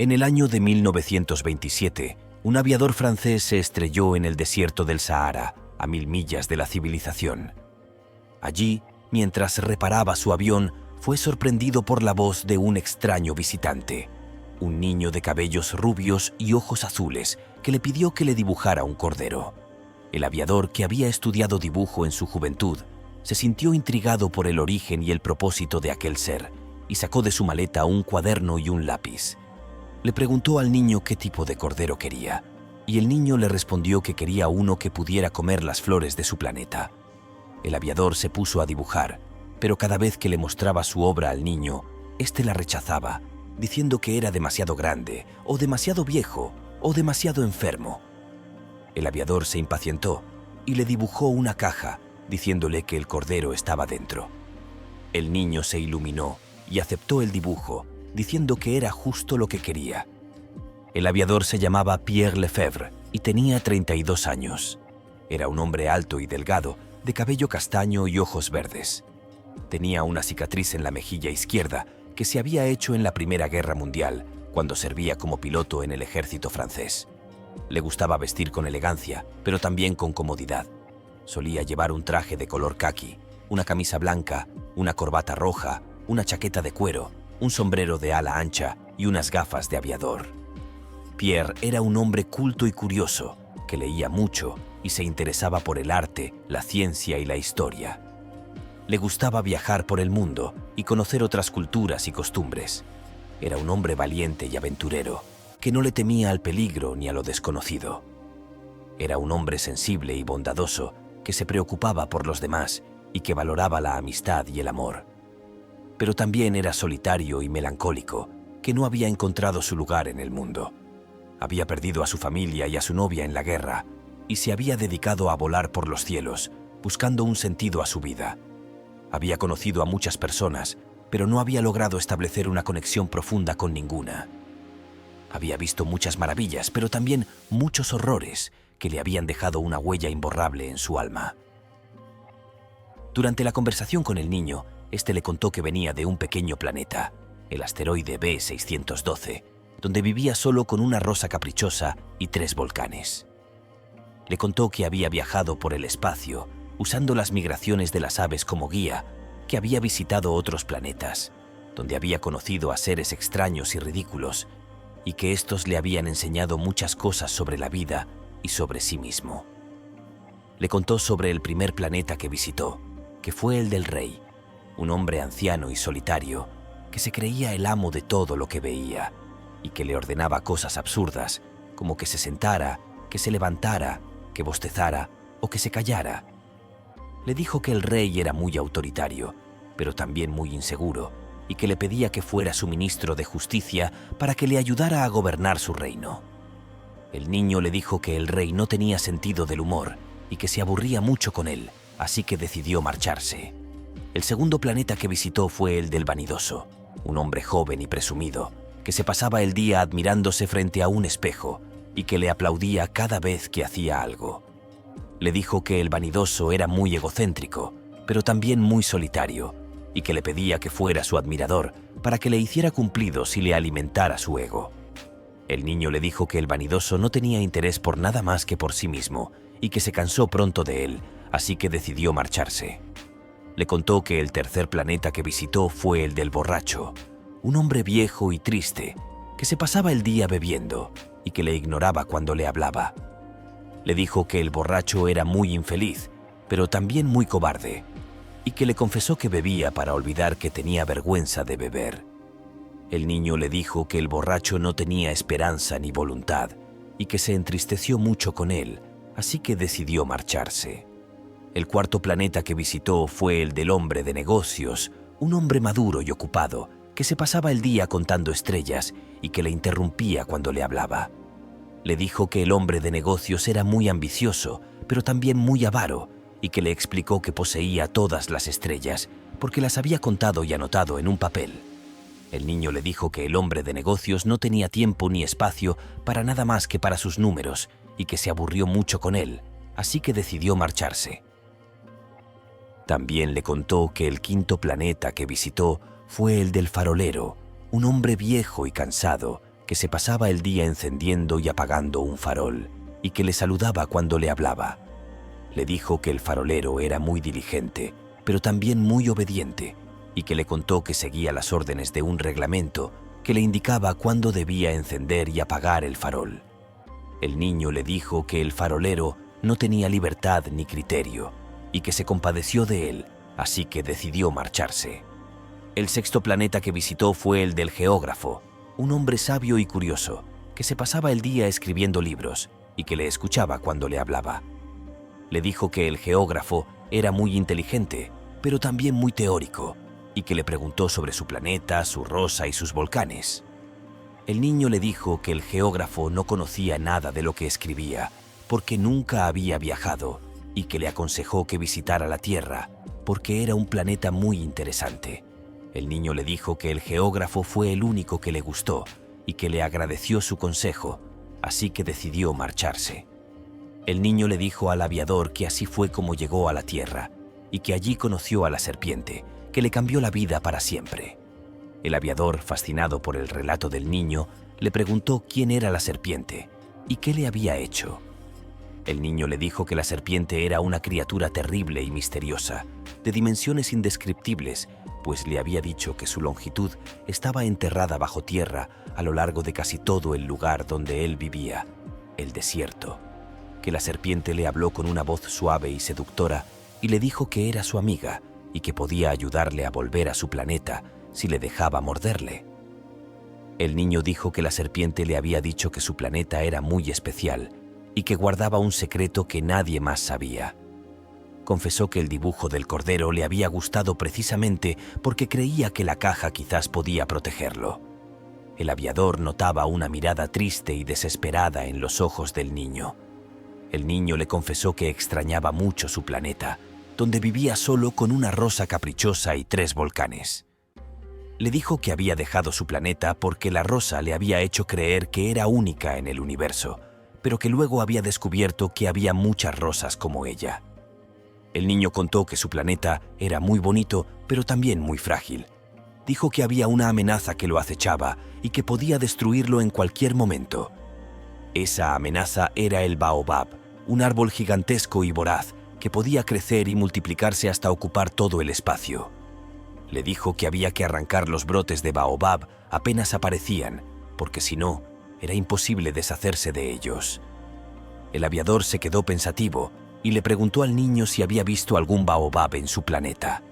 En el año de 1927, un aviador francés se estrelló en el desierto del Sahara, a 1000 millas de la civilización. Allí, mientras reparaba su avión, fue sorprendido por la voz de un extraño visitante, un niño de cabellos rubios y ojos azules que le pidió que le dibujara un cordero. El aviador, que había estudiado dibujo en su juventud, se sintió intrigado por el origen y el propósito de aquel ser y sacó de su maleta un cuaderno y un lápiz. Le preguntó al niño qué tipo de cordero quería, y el niño le respondió que quería uno que pudiera comer las flores de su planeta. El aviador se puso a dibujar, pero cada vez que le mostraba su obra al niño, éste la rechazaba, diciendo que era demasiado grande, o demasiado viejo, o demasiado enfermo. El aviador se impacientó y le dibujó una caja, diciéndole que el cordero estaba dentro. El niño se iluminó y aceptó el dibujo, diciendo que era justo lo que quería. El aviador se llamaba Pierre Lefebvre y tenía 32 años. Era un hombre alto y delgado, de cabello castaño y ojos verdes. Tenía una cicatriz en la mejilla izquierda que se había hecho en la Primera Guerra Mundial, cuando servía como piloto en el ejército francés. Le gustaba vestir con elegancia, pero también con comodidad. Solía llevar un traje de color caqui, una camisa blanca, una corbata roja, una chaqueta de cuero, un sombrero de ala ancha y unas gafas de aviador. Pierre era un hombre culto y curioso, que leía mucho y se interesaba por el arte, la ciencia y la historia. Le gustaba viajar por el mundo y conocer otras culturas y costumbres. Era un hombre valiente y aventurero, que no le temía al peligro ni a lo desconocido. Era un hombre sensible y bondadoso, que se preocupaba por los demás y que valoraba la amistad y el amor. Pero también era solitario y melancólico, que no había encontrado su lugar en el mundo. Había perdido a su familia y a su novia en la guerra, y se había dedicado a volar por los cielos, buscando un sentido a su vida. Había conocido a muchas personas, pero no había logrado establecer una conexión profunda con ninguna. Había visto muchas maravillas, pero también muchos horrores que le habían dejado una huella imborrable en su alma. Durante la conversación con el niño, este le contó que venía de un pequeño planeta, el asteroide B612, donde vivía solo con una rosa caprichosa y 3 volcanes. Le contó que había viajado por el espacio, usando las migraciones de las aves como guía, que había visitado otros planetas, donde había conocido a seres extraños y ridículos, y que estos le habían enseñado muchas cosas sobre la vida y sobre sí mismo. Le contó sobre el primer planeta que visitó, que fue el del rey, un hombre anciano y solitario, que se creía el amo de todo lo que veía, y que le ordenaba cosas absurdas, como que se sentara, que se levantara, que bostezara o que se callara. Le dijo que el rey era muy autoritario, pero también muy inseguro, y que le pedía que fuera su ministro de justicia para que le ayudara a gobernar su reino. El niño le dijo que el rey no tenía sentido del humor y que se aburría mucho con él, así que decidió marcharse. El segundo planeta que visitó fue el del vanidoso, un hombre joven y presumido, que se pasaba el día admirándose frente a un espejo y que le aplaudía cada vez que hacía algo. Le dijo que el vanidoso era muy egocéntrico, pero también muy solitario, y que le pedía que fuera su admirador para que le hiciera cumplidos y le alimentara su ego. El niño le dijo que el vanidoso no tenía interés por nada más que por sí mismo y que se cansó pronto de él, así que decidió marcharse. Le contó que el tercer planeta que visitó fue el del borracho, un hombre viejo y triste que se pasaba el día bebiendo y que le ignoraba cuando le hablaba. Le dijo que el borracho era muy infeliz, pero también muy cobarde, y que le confesó que bebía para olvidar que tenía vergüenza de beber. El niño le dijo que el borracho no tenía esperanza ni voluntad, y que se entristeció mucho con él, así que decidió marcharse. El cuarto planeta que visitó fue el del hombre de negocios, un hombre maduro y ocupado, que se pasaba el día contando estrellas y que le interrumpía cuando le hablaba. Le dijo que el hombre de negocios era muy ambicioso, pero también muy avaro, y que le explicó que poseía todas las estrellas, porque las había contado y anotado en un papel. El niño le dijo que el hombre de negocios no tenía tiempo ni espacio para nada más que para sus números, y que se aburrió mucho con él, así que decidió marcharse. También le contó que el quinto planeta que visitó fue el del farolero, un hombre viejo y cansado, que se pasaba el día encendiendo y apagando un farol y que le saludaba cuando le hablaba. Le dijo que el farolero era muy diligente, pero también muy obediente, y que le contó que seguía las órdenes de un reglamento que le indicaba cuándo debía encender y apagar el farol. El niño le dijo que el farolero no tenía libertad ni criterio y que se compadeció de él, así que decidió marcharse. El sexto planeta que visitó fue el del geógrafo, un hombre sabio y curioso que se pasaba el día escribiendo libros y que le escuchaba cuando le hablaba. Le dijo que el geógrafo era muy inteligente, pero también muy teórico, y que le preguntó sobre su planeta, su rosa y sus volcanes. El niño le dijo que el geógrafo no conocía nada de lo que escribía, porque nunca había viajado, y que le aconsejó que visitara la Tierra, porque era un planeta muy interesante. El niño le dijo que el geógrafo fue el único que le gustó, y que le agradeció su consejo, así que decidió marcharse. El niño le dijo al aviador que así fue como llegó a la Tierra, y que allí conoció a la serpiente, que le cambió la vida para siempre. El aviador, fascinado por el relato del niño, le preguntó quién era la serpiente y qué le había hecho. El niño le dijo que la serpiente era una criatura terrible y misteriosa, de dimensiones indescriptibles, pues le había dicho que su longitud estaba enterrada bajo tierra a lo largo de casi todo el lugar donde él vivía, el desierto. Que la serpiente le habló con una voz suave y seductora y le dijo que era su amiga y que podía ayudarle a volver a su planeta si le dejaba morderle. El niño dijo que la serpiente le había dicho que su planeta era muy especial y que guardaba un secreto que nadie más sabía. Confesó que el dibujo del cordero le había gustado precisamente porque creía que la caja quizás podía protegerlo. El aviador notaba una mirada triste y desesperada en los ojos del niño. El niño le confesó que extrañaba mucho su planeta, donde vivía solo con una rosa caprichosa y 3 volcanes. Le dijo que había dejado su planeta porque la rosa le había hecho creer que era única en el universo, pero que luego había descubierto que había muchas rosas como ella. El niño contó que su planeta era muy bonito, pero también muy frágil. Dijo que había una amenaza que lo acechaba y que podía destruirlo en cualquier momento. Esa amenaza era el baobab, un árbol gigantesco y voraz que podía crecer y multiplicarse hasta ocupar todo el espacio. Le dijo que había que arrancar los brotes de baobab apenas aparecían, porque si no, era imposible deshacerse de ellos. El aviador se quedó pensativo y le preguntó al niño si había visto algún baobab en su planeta.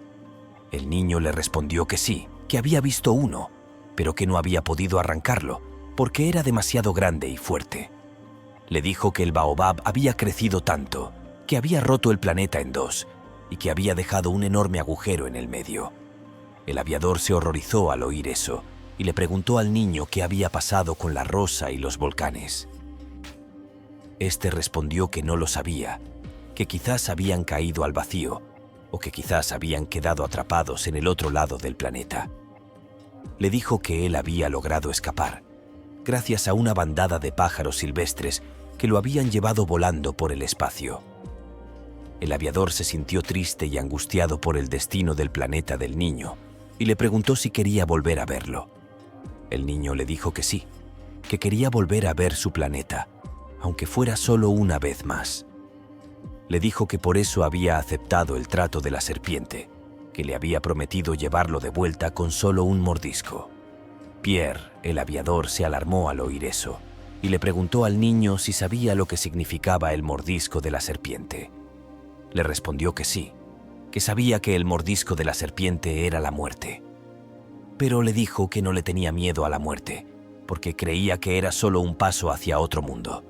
El niño le respondió que sí, que había visto uno, pero que no había podido arrancarlo, porque era demasiado grande y fuerte. Le dijo que el baobab había crecido tanto, que había roto el planeta en 2 y que había dejado un enorme agujero en el medio. El aviador se horrorizó al oír eso y le preguntó al niño qué había pasado con la rosa y los volcanes. Este respondió que no lo sabía, que quizás habían caído al vacío o que quizás habían quedado atrapados en el otro lado del planeta. Le dijo que él había logrado escapar, gracias a una bandada de pájaros silvestres que lo habían llevado volando por el espacio. El aviador se sintió triste y angustiado por el destino del planeta del niño y le preguntó si quería volver a verlo. El niño le dijo que sí, que quería volver a ver su planeta, aunque fuera solo una vez más. Le dijo que por eso había aceptado el trato de la serpiente, que le había prometido llevarlo de vuelta con solo un mordisco. Pierre, el aviador, se alarmó al oír eso y le preguntó al niño si sabía lo que significaba el mordisco de la serpiente. Le respondió que sí, que sabía que el mordisco de la serpiente era la muerte. Pero le dijo que no le tenía miedo a la muerte, porque creía que era solo un paso hacia otro mundo.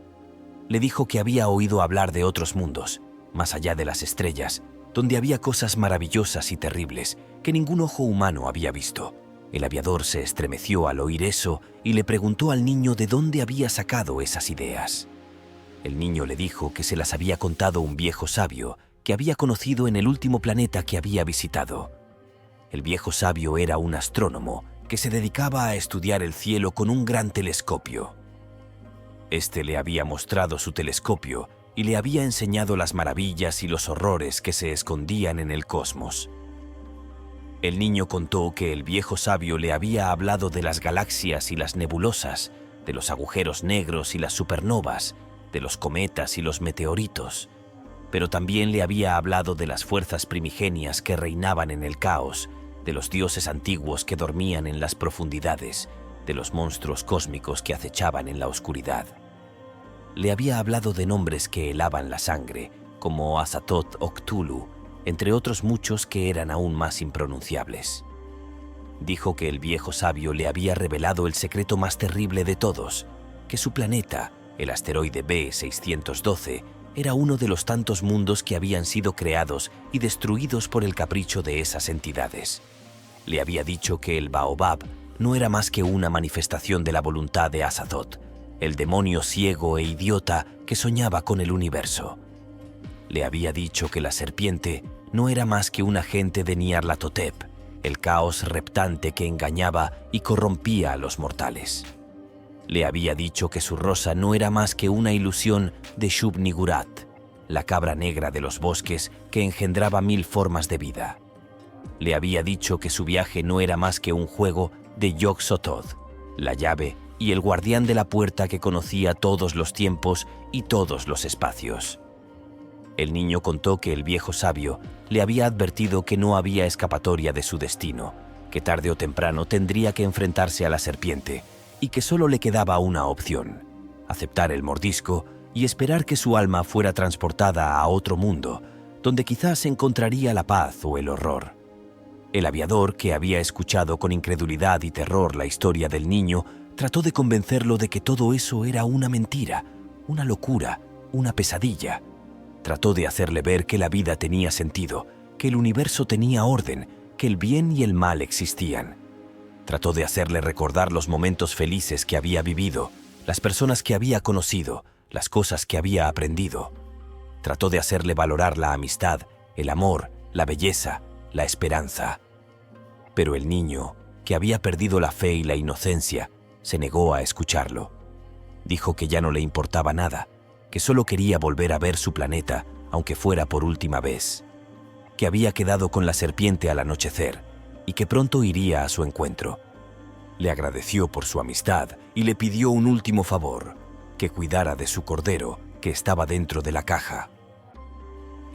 Le dijo que había oído hablar de otros mundos, más allá de las estrellas, donde había cosas maravillosas y terribles que ningún ojo humano había visto. El aviador se estremeció al oír eso y le preguntó al niño de dónde había sacado esas ideas. El niño le dijo que se las había contado un viejo sabio que había conocido en el último planeta que había visitado. El viejo sabio era un astrónomo que se dedicaba a estudiar el cielo con un gran telescopio. Este le había mostrado su telescopio y le había enseñado las maravillas y los horrores que se escondían en el cosmos. El niño contó que el viejo sabio le había hablado de las galaxias y las nebulosas, de los agujeros negros y las supernovas, de los cometas y los meteoritos, pero también le había hablado de las fuerzas primigenias que reinaban en el caos, de los dioses antiguos que dormían en las profundidades, de los monstruos cósmicos que acechaban en la oscuridad. Le había hablado de nombres que helaban la sangre, como Azathoth o Cthulhu, entre otros muchos que eran aún más impronunciables. Dijo que el viejo sabio le había revelado el secreto más terrible de todos, que su planeta, el asteroide B612, era uno de los tantos mundos que habían sido creados y destruidos por el capricho de esas entidades. Le había dicho que el Baobab no era más que una manifestación de la voluntad de Azathoth, el demonio ciego e idiota que soñaba con el universo. Le había dicho que la serpiente no era más que un agente de Nyarlathotep, el caos reptante que engañaba y corrompía a los mortales. Le había dicho que su rosa no era más que una ilusión de Shub-Niggurath, la cabra negra de los bosques que engendraba 1000 formas de vida. Le había dicho que su viaje no era más que un juego de Yog-Sothoth, la llave y el guardián de la puerta que conocía todos los tiempos y todos los espacios. El niño contó que el viejo sabio le había advertido que no había escapatoria de su destino, que tarde o temprano tendría que enfrentarse a la serpiente y que solo le quedaba una opción: aceptar el mordisco y esperar que su alma fuera transportada a otro mundo, donde quizás encontraría la paz o el horror. El aviador, que había escuchado con incredulidad y terror la historia del niño, trató de convencerlo de que todo eso era una mentira, una locura, una pesadilla. Trató de hacerle ver que la vida tenía sentido, que el universo tenía orden, que el bien y el mal existían. Trató de hacerle recordar los momentos felices que había vivido, las personas que había conocido, las cosas que había aprendido. Trató de hacerle valorar la amistad, el amor, la belleza, la esperanza. Pero el niño, que había perdido la fe y la inocencia, se negó a escucharlo. Dijo que ya no le importaba nada, que solo quería volver a ver su planeta, aunque fuera por última vez, que había quedado con la serpiente al anochecer y que pronto iría a su encuentro. Le agradeció por su amistad y le pidió un último favor: que cuidara de su cordero, que estaba dentro de la caja.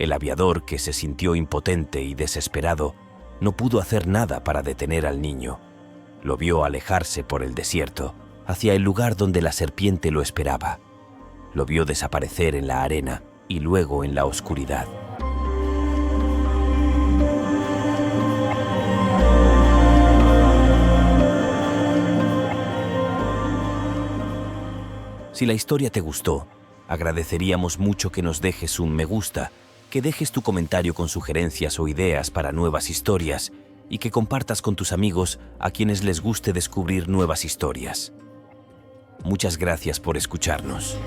El aviador, que se sintió impotente y desesperado, no pudo hacer nada para detener al niño. Lo vio alejarse por el desierto, hacia el lugar donde la serpiente lo esperaba. Lo vio desaparecer en la arena y luego en la oscuridad. Si la historia te gustó, agradeceríamos mucho que nos dejes un me gusta, que dejes tu comentario con sugerencias o ideas para nuevas historias y que compartas con tus amigos a quienes les guste descubrir nuevas historias. Muchas gracias por escucharnos.